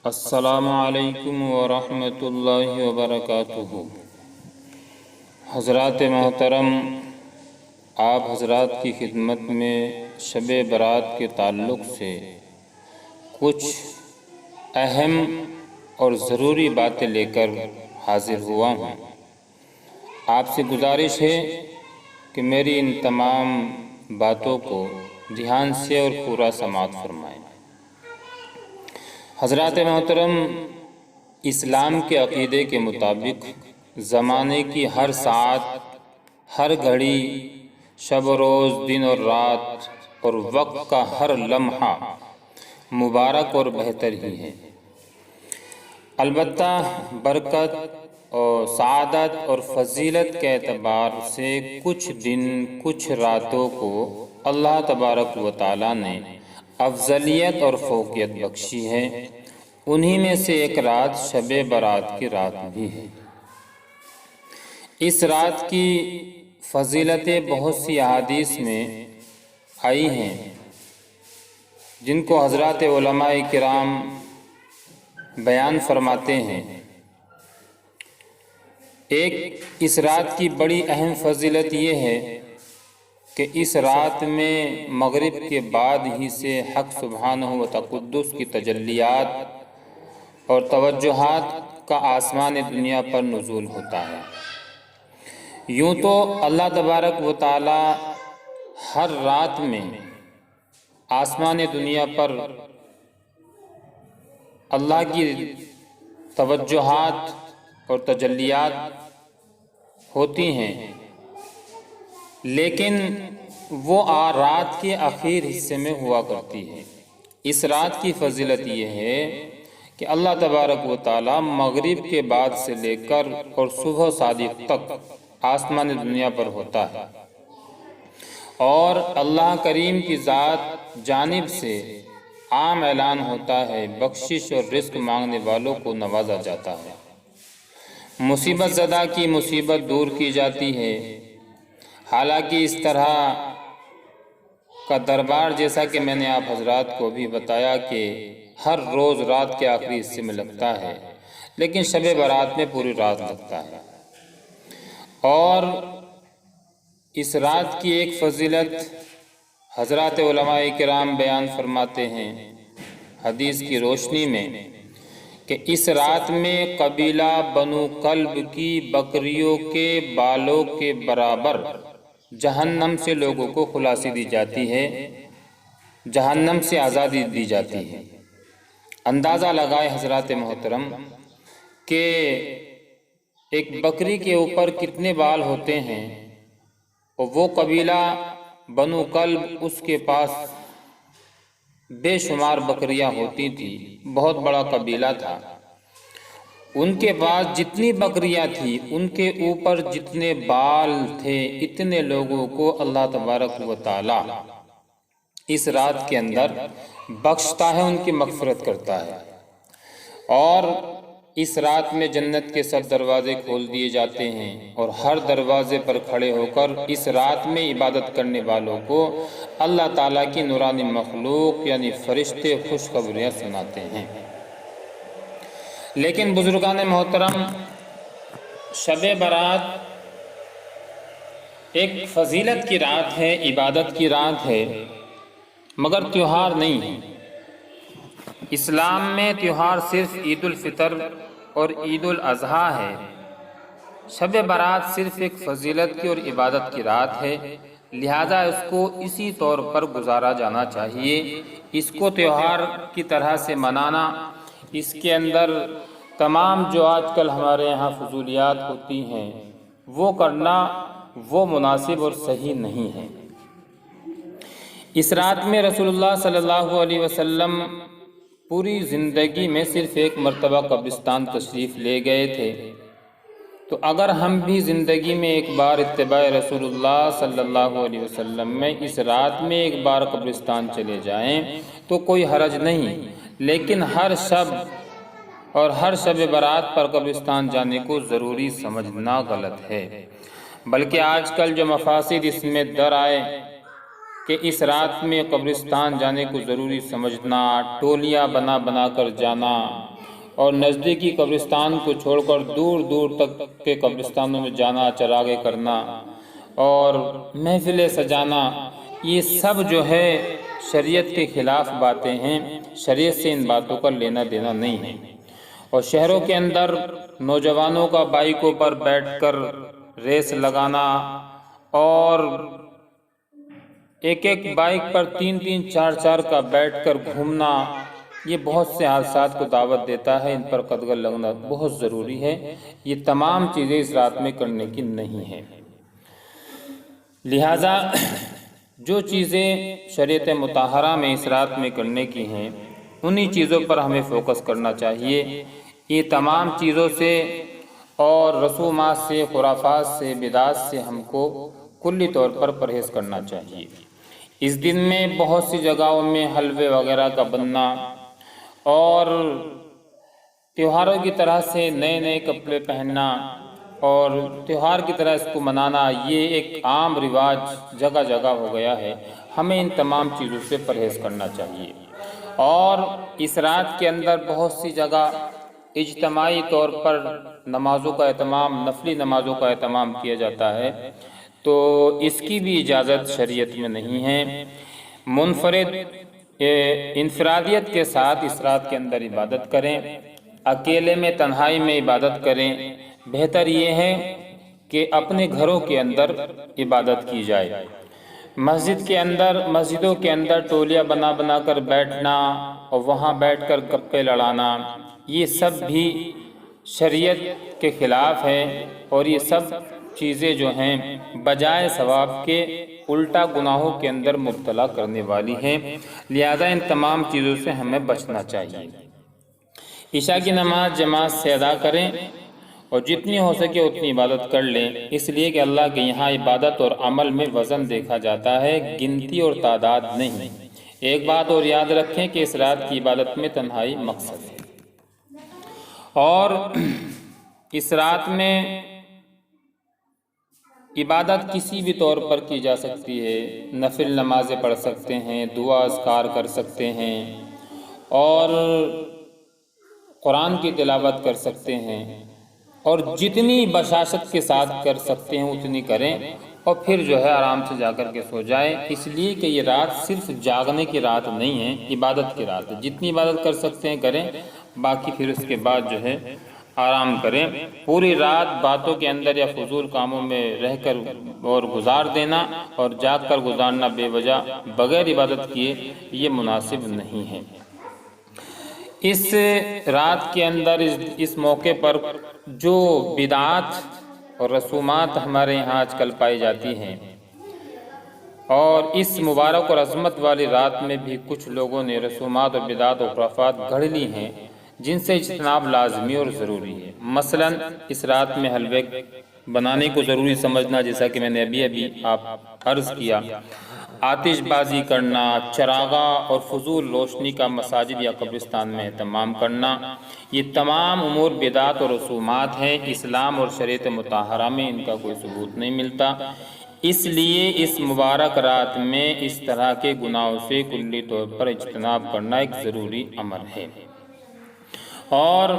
السلام علیکم ورحمۃ اللہ وبرکاتہ۔ حضرات محترم، آپ حضرات کی خدمت میں شب برات کے تعلق سے کچھ اہم اور ضروری باتیں لے کر حاضر ہوا ہوں۔ آپ سے گزارش ہے کہ میری ان تمام باتوں کو دھیان سے اور پورا سماعت فرمائیں۔ حضرات محترم، اسلام کے عقیدے کے مطابق زمانے کی ہر ساعت، ہر گھڑی، شب و روز، دن اور رات اور وقت کا ہر لمحہ مبارک اور بہتر ہی ہے۔ البتہ برکت اور سعادت اور فضیلت کے اعتبار سے کچھ دن، کچھ راتوں کو اللہ تبارک و تعالیٰ نے افضلیت اور فوقیت بخشی ہے۔ انہی میں سے ایک رات شب برات کی رات بھی ہے۔ اس رات کی فضیلتیں بہت سی احادیث میں آئی ہیں، جن کو حضرات علماء کرام بیان فرماتے ہیں۔ ایک اس رات کی بڑی اہم فضیلت یہ ہے کہ اس رات میں مغرب کے بعد ہی سے حق سبحانہ و تقدس کی تجلیات اور توجہات کا آسمان دنیا پر نزول ہوتا ہے۔ یوں تو اللہ تبارک و تعالی ہر رات میں آسمان دنیا پر اللہ کی توجہات اور تجلیات ہوتی ہیں، لیکن وہ رات کے آخر حصے میں ہوا کرتی ہے۔ اس رات کی فضیلت یہ ہے کہ اللہ تبارک و تعالی مغرب کے بعد سے لے کر اور صبح صادق تک آسمان دنیا پر ہوتا ہے، اور اللہ کریم کی ذات جانب سے عام اعلان ہوتا ہے، بخشش اور رزق مانگنے والوں کو نوازا جاتا ہے، مصیبت زدہ کی مصیبت دور کی جاتی ہے۔ حالانکہ اس طرح کا دربار، جیسا کہ میں نے آپ حضرات کو بھی بتایا، کہ ہر روز رات کے آخری حصے میں لگتا ہے، لیکن شب برات میں پوری رات لگتا ہے۔ اور اس رات کی ایک فضیلت حضرات علماء کرام بیان فرماتے ہیں حدیث کی روشنی میں، کہ اس رات میں قبیلہ بنو کلب کی بکریوں کے بالوں کے برابر جہنم سے لوگوں کو خلاصی دی جاتی ہے، جہنم سے آزادی دی جاتی ہے۔ اندازہ لگائے حضرات محترم کہ ایک بکری کے اوپر کتنے بال ہوتے ہیں، اور وہ قبیلہ بنو کلب، اس کے پاس بے شمار بکریاں ہوتی تھی، بہت بڑا قبیلہ تھا۔ ان کے پاس جتنی بکریاں تھیں، ان کے اوپر جتنے بال تھے، اتنے لوگوں کو اللہ تبارک و تعالی اس رات کے اندر بخشتا ہے، ان کی مغفرت کرتا ہے۔ اور اس رات میں جنت کے سب دروازے کھول دیے جاتے ہیں، اور ہر دروازے پر کھڑے ہو کر اس رات میں عبادت کرنے والوں کو اللہ تعالیٰ کی نورانی مخلوق یعنی فرشتے خوشخبریاں سناتے ہیں۔ لیکن بزرگان محترم، شب برات ایک فضیلت کی رات ہے، عبادت کی رات ہے، مگر تیوہار نہیں ہے۔ اسلام میں تیوہار صرف عید الفطر اور عید الاضحیٰ ہے۔ شب برات صرف ایک فضیلت کی اور عبادت کی رات ہے، لہٰذا اس کو اسی طور پر گزارا جانا چاہیے۔ اس کو تیوہار کی طرح سے منانا، اس کے اندر تمام جو آج کل ہمارے یہاں فضولیات ہوتی ہیں وہ کرنا، وہ مناسب اور صحیح نہیں ہے۔ اس رات میں رسول اللہ صلی اللہ علیہ وسلم پوری زندگی میں صرف ایک مرتبہ قبرستان تشریف لے گئے تھے، تو اگر ہم بھی زندگی میں ایک بار اتباع رسول اللہ صلی اللہ علیہ وسلم میں اس رات میں ایک بار قبرستان چلے جائیں تو کوئی حرج نہیں، لیکن ہر شب اور ہر شب برات پر قبرستان جانے کو ضروری سمجھنا غلط ہے۔ بلکہ آج کل جو مفاسد اس میں در آئے کہ اس رات میں قبرستان جانے کو ضروری سمجھنا، ٹولیاں بنا بنا کر جانا، اور نزدیکی قبرستان کو چھوڑ کر دور دور تک کے قبرستانوں میں جانا، چراغے کرنا اور محفلیں سجانا، یہ سب جو ہے شریعت کے خلاف باتیں ہیں، شریعت سے ان باتوں کا لینا دینا نہیں ہے۔ اور شہروں کے اندر نوجوانوں کا بائکوں پر بیٹھ کر ریس لگانا اور ایک ایک بائک پر 3 4 4 کا بیٹھ کر گھومنا، یہ بہت سے حادثات کو دعوت دیتا ہے۔ ان پر قدغن لگنا بہت ضروری ہے۔ یہ تمام چیزیں اس رات میں کرنے کی نہیں ہیں۔ لہٰذا جو چیزیں شریعت مطہرہ میں اس رات میں کرنے کی ہیں، انہی چیزوں پر ہمیں فوکس کرنا چاہیے۔ یہ تمام چیزوں سے اور رسومات سے، خرافات سے، بدعات سے ہم کو کلی طور پر پرہیز کرنا چاہیے۔ اس دن میں بہت سی جگہوں میں حلوے وغیرہ کا بننا اور تہواروں کی طرح سے نئے نئے کپڑے پہننا اور تہوار کی طرح اس کو منانا، یہ ایک عام رواج جگہ جگہ ہو گیا ہے۔ ہمیں ان تمام چیزوں سے پرہیز کرنا چاہیے۔ اور اس رات کے اندر بہت سی جگہ اجتماعی طور پر نمازوں کا اہتمام، نفلی نمازوں کا اہتمام کیا جاتا ہے، تو اس کی بھی اجازت شریعت میں نہیں ہے۔ منفرد انفرادیت کے ساتھ اس رات کے اندر عبادت کریں، اکیلے میں تنہائی میں عبادت کریں۔ بہتر یہ ہے کہ اپنے گھروں کے اندر عبادت کی جائے۔ مسجدوں کے اندر ٹولیاں بنا بنا کر بیٹھنا اور وہاں بیٹھ کر گپے لڑانا، یہ سب بھی شریعت کے خلاف ہے، اور یہ سب چیزیں جو ہیں بجائے ثواب کے الٹا گناہوں کے اندر مبتلا کرنے والی ہیں۔ لہذا ان تمام چیزوں سے ہمیں بچنا چاہیے۔ عشاء کی نماز جماعت سے ادا کریں اور جتنی ہو سکے اتنی عبادت کر لیں، اس لیے کہ اللہ کے یہاں عبادت اور عمل میں وزن دیکھا جاتا ہے، گنتی اور تعداد نہیں۔ ایک بات اور یاد رکھیں کہ اس رات کی عبادت میں تنہائی مقصد ہے، اور اس رات میں عبادت کسی بھی طور پر کی جا سکتی ہے۔ نفل نمازیں پڑھ سکتے ہیں، دعا اذکار کر سکتے ہیں، اور قرآن کی تلاوت کر سکتے ہیں، اور جتنی بشاشت کے ساتھ کر سکتے ہیں اتنی کریں، اور پھر جو ہے آرام سے جا کر کے سو جائیں، اس لیے کہ یہ رات صرف جاگنے کی رات نہیں ہے، عبادت کی رات ہے۔ جتنی عبادت کر سکتے ہیں کریں، باقی پھر اس کے بعد جو ہے آرام کریں۔ پوری رات باتوں کے اندر یا فضول کاموں میں رہ کر اور گزار دینا اور جاگ کر گزارنا بے وجہ بغیر عبادت کیے، یہ مناسب نہیں ہے۔ اس رات کے اندر اس موقع پر جو بدعات اور رسومات ہمارے یہاں آج کل پائی جاتی ہیں، اور اس مبارک اور عظمت والی رات میں بھی کچھ لوگوں نے رسومات اور بدعات اور خرافات گھڑ لی ہیں، جن سے اجتناب لازمی اور ضروری ہے۔ مثلا اس رات میں حلوے بنانے کو ضروری سمجھنا، جیسا کہ میں نے ابھی آپ عرض کیا، آتش بازی کرنا، چراغاں اور فضول روشنی کا مساجد یا قبرستان میں اہتمام کرنا، یہ تمام امور بدعات اور رسومات ہیں۔ اسلام اور شریعت مطہرہ میں ان کا کوئی ثبوت نہیں ملتا، اس لیے اس مبارک رات میں اس طرح کے گناہوں سے کلی طور پر اجتناب کرنا ایک ضروری عمل ہے۔ اور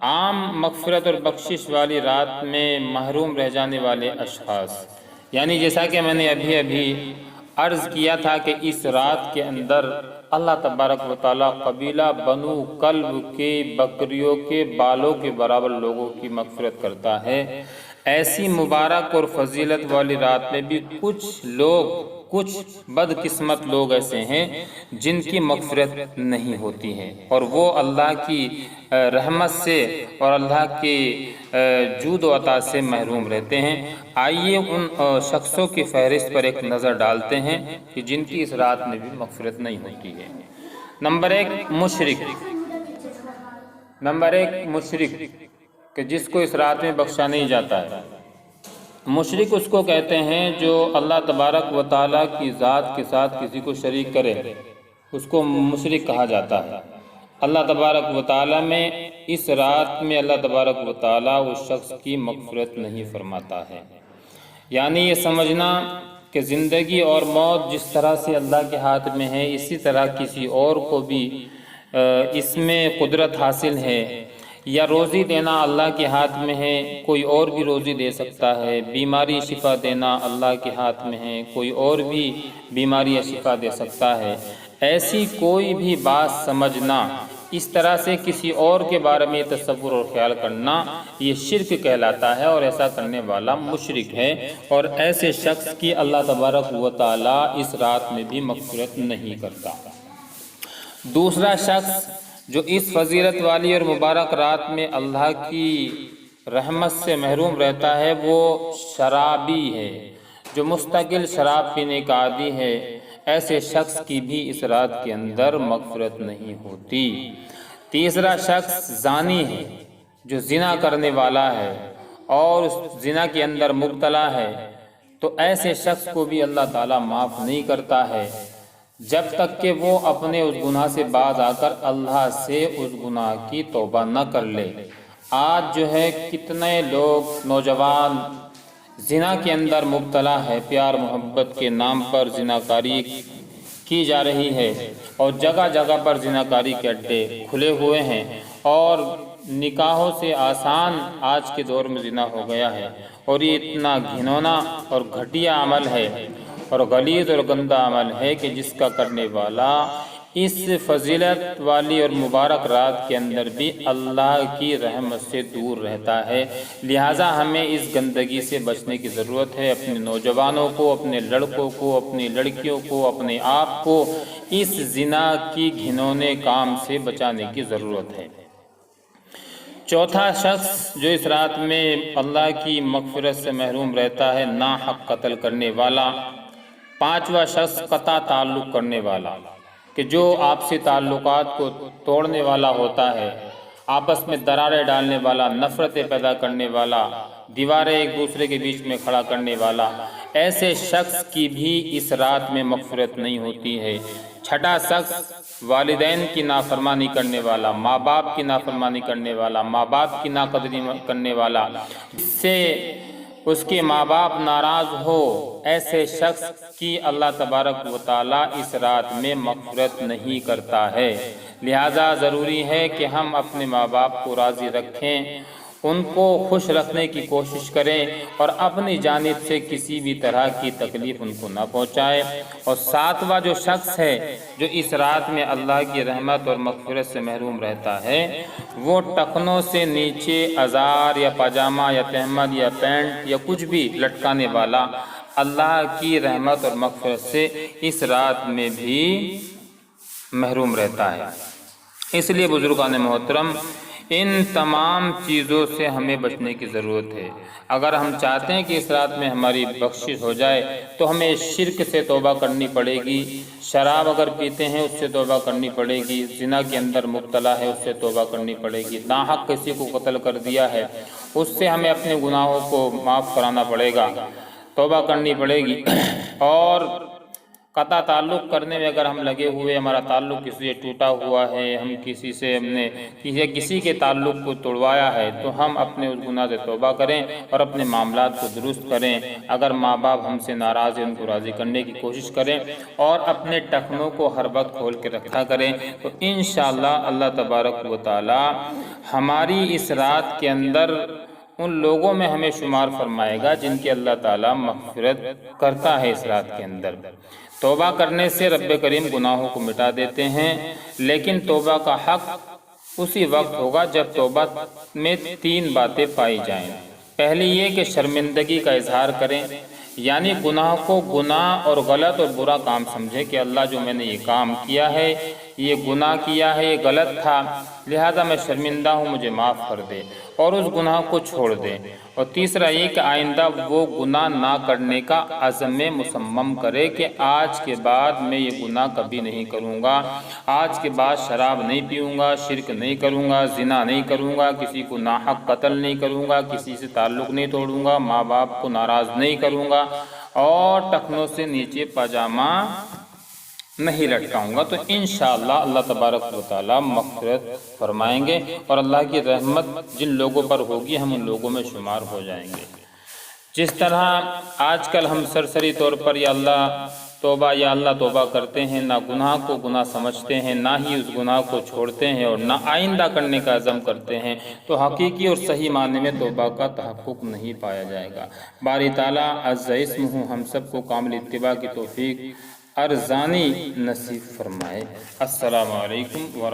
عام مغفرت اور بخشش والی رات میں محروم رہ جانے والے اشخاص، یعنی جیسا کہ میں نے ابھی عرض کیا تھا کہ اس رات کے اندر اللہ تبارک و تعالیٰ قبیلہ بنو کلب کے بکریوں کے بالوں کے برابر لوگوں کی مغفرت کرتا ہے۔ ایسی مبارک اور فضیلت والی رات میں بھی کچھ بدقسمت لوگ ایسے ہیں جن کی مغفرت نہیں ہوتی ہے، اور وہ اللہ کی رحمت سے اور اللہ کی جود و عطا سے محروم رہتے ہیں۔ آئیے ان شخصوں کی فہرست پر ایک نظر ڈالتے ہیں کہ جن کی اس رات میں بھی مغفرت نہیں ہوتی ہے۔ نمبر 1 مشرک، کہ جس کو اس رات میں بخشا نہیں جاتا ہے۔ مشرک اس کو کہتے ہیں جو اللہ تبارک و تعالیٰ کی ذات کے ساتھ کسی کو شریک کرے، اس کو مشرک کہا جاتا ہے۔ اللہ تبارک و تعالیٰ میں اس رات میں اللہ تبارک و تعالیٰ اس شخص کی مغفرت نہیں فرماتا ہے۔ یعنی یہ سمجھنا کہ زندگی اور موت جس طرح سے اللہ کے ہاتھ میں ہے، اسی طرح کسی اور کو بھی اس میں قدرت حاصل ہے، یا روزی دینا اللہ کے ہاتھ میں ہے، کوئی اور بھی روزی دے سکتا ہے، بیماری شفا دینا اللہ کے ہاتھ میں ہے، کوئی اور بھی بیماری یا شفا دے سکتا ہے، ایسی کوئی بھی بات سمجھنا، اس طرح سے کسی اور کے بارے میں تصور اور خیال کرنا، یہ شرک کہلاتا ہے اور ایسا کرنے والا مشرک ہے، اور ایسے شخص کی اللہ تبارک و تعالی اس رات میں بھی مغفرت نہیں کرتا۔ دوسرا شخص جو اس فضیلت والی اور مبارک رات میں اللہ کی رحمت سے محروم رہتا ہے وہ شرابی ہے، جو مستقل شراب پینے کا عادی ہے، ایسے شخص کی بھی اس رات کے اندر مغفرت نہیں ہوتی۔ تیسرا شخص زانی ہے، جو زنا کرنے والا ہے اور اس زنا کے اندر مبتلا ہے، تو ایسے شخص کو بھی اللہ تعالیٰ معاف نہیں کرتا ہے جب تک کہ وہ اپنے اس گناہ سے باز آ کر اللہ سے اس گناہ کی توبہ نہ کر لے۔ آج جو ہے کتنے لوگ نوجوان زنا کے اندر مبتلا ہے، پیار محبت کے نام پر زناکاری کی جا رہی ہے، اور جگہ جگہ پر زناکاری کے اڈے کھلے ہوئے ہیں، اور نکاحوں سے آسان آج کے دور میں زنا ہو گیا ہے، اور یہ اتنا گھنونا اور گھٹیا عمل ہے اور غلیظ اور گندا عمل ہے کہ جس کا کرنے والا اس فضیلت والی اور مبارک رات کے اندر بھی اللہ کی رحمت سے دور رہتا ہے۔ لہٰذا ہمیں اس گندگی سے بچنے کی ضرورت ہے، اپنے نوجوانوں کو، اپنے لڑکوں کو، اپنی لڑکیوں کو، اپنے آپ کو اس زنا کی گھنونے کام سے بچانے کی ضرورت ہے۔ چوتھا شخص جو اس رات میں اللہ کی مغفرت سے محروم رہتا ہے، ناحق قتل کرنے والا۔ پانچواں شخص قطع تعلق کرنے والا، کہ جو آپسی تعلقات کو توڑنے والا ہوتا ہے، آپس میں دراریں ڈالنے والا، نفرتیں پیدا کرنے والا، دیواریں ایک دوسرے کے بیچ میں کھڑا کرنے والا، ایسے شخص کی بھی اس رات میں مغفرت نہیں ہوتی ہے۔ چھٹا شخص والدین کی نافرمانی کرنے والا، ماں باپ کی نافرمانی کرنے والا، ماں باپ کی ناقدری کرنے والا، جس سے اس کے ماں باپ ناراض ہو، ایسے شخص کی اللہ تبارک و تعالیٰ اس رات میں مغفرت نہیں کرتا ہے۔ لہٰذا ضروری ہے کہ ہم اپنے ماں باپ کو راضی رکھیں، ان کو خوش رکھنے کی کوشش کریں، اور اپنی جانب سے کسی بھی طرح کی تکلیف ان کو نہ پہنچائیں۔ اور ساتواں جو شخص ہے جو اس رات میں اللہ کی رحمت اور مغفرت سے محروم رہتا ہے، وہ ٹخنوں سے نیچے ازار یا پاجامہ یا تہمد یا پینٹ یا کچھ بھی لٹکانے والا اللہ کی رحمت اور مغفرت سے اس رات میں بھی محروم رہتا ہے۔ اس لیے بزرگان محترم، ان تمام چیزوں سے ہمیں بچنے کی ضرورت ہے۔ اگر ہم چاہتے ہیں کہ اس رات میں ہماری بخشش ہو جائے تو ہمیں شرک سے توبہ کرنی پڑے گی، شراب اگر پیتے ہیں اس سے توبہ کرنی پڑے گی، زنا کے اندر مبتلا ہے اس سے توبہ کرنی پڑے گی، ناحق کسی کو قتل کر دیا ہے اس سے ہمیں اپنے گناہوں کو معاف کرانا پڑے گا، توبہ کرنی پڑے گی۔ اور قطع تعلق کرنے میں اگر ہم لگے ہوئے، ہمارا تعلق کسی سے ٹوٹا ہوا ہے، ہم ہم نے کسی کے تعلق کو توڑوایا ہے، تو ہم اپنے اس گناہ سے توبہ کریں اور اپنے معاملات کو درست کریں۔ اگر ماں باپ ہم سے ناراض ہیں ان کو راضی کرنے کی کوشش کریں، اور اپنے ٹخنوں کو ہر وقت کھول کے رکھا کریں، تو انشاءاللہ اللہ تبارک و تعالی ہماری اس رات کے اندر ان لوگوں میں ہمیں شمار فرمائے گا جن کی اللہ تعالیٰ مغفرت کرتا ہے اس رات کے اندر۔ توبہ کرنے سے رب کریم گناہوں کو مٹا دیتے ہیں، لیکن توبہ کا حق اسی وقت ہوگا جب توبہ میں 3 باتیں پائی جائیں۔ پہلی یہ کہ شرمندگی کا اظہار کریں، یعنی گناہ کو گناہ اور غلط اور برا کام سمجھے کہ اللہ جو میں نے یہ کام کیا ہے، یہ گناہ کیا ہے، یہ غلط تھا، لہذا میں شرمندہ ہوں، مجھے معاف کر دے، اور اس گناہ کو چھوڑ دے۔ اور تیسرا یہ کہ آئندہ وہ گناہ نہ کرنے کا عزم مصمم کرے کہ آج کے بعد میں یہ گناہ کبھی نہیں کروں گا، آج کے بعد شراب نہیں پیوں گا، شرک نہیں کروں گا، زنا نہیں کروں گا، کسی کو ناحق قتل نہیں کروں گا، کسی سے تعلق نہیں توڑوں گا، ماں باپ کو ناراض نہیں کروں گا، اور ٹخنوں سے نیچے پاجامہ نہیں لٹکاؤں گا۔ تو انشاءاللہ اللہ تبارک و تعالی مغفرت فرمائیں گے، اور اللہ کی رحمت جن لوگوں پر ہوگی ہم ان لوگوں میں شمار ہو جائیں گے۔ جس طرح آج کل ہم سرسری طور پر یا اللہ توبہ یا اللہ توبہ کرتے ہیں، نہ گناہ کو گناہ سمجھتے ہیں، نہ ہی اس گناہ کو چھوڑتے ہیں اور نہ آئندہ کرنے کا عزم کرتے ہیں، تو حقیقی اور صحیح معنی میں توبہ کا تحقق نہیں پایا جائے گا۔ باری تعالیٰ عز اسمہ ہم سب کو کامل اتباع کی توفیق ارزانی نصیب فرمائے۔ السلام علیکم ورحمۃ اللہ۔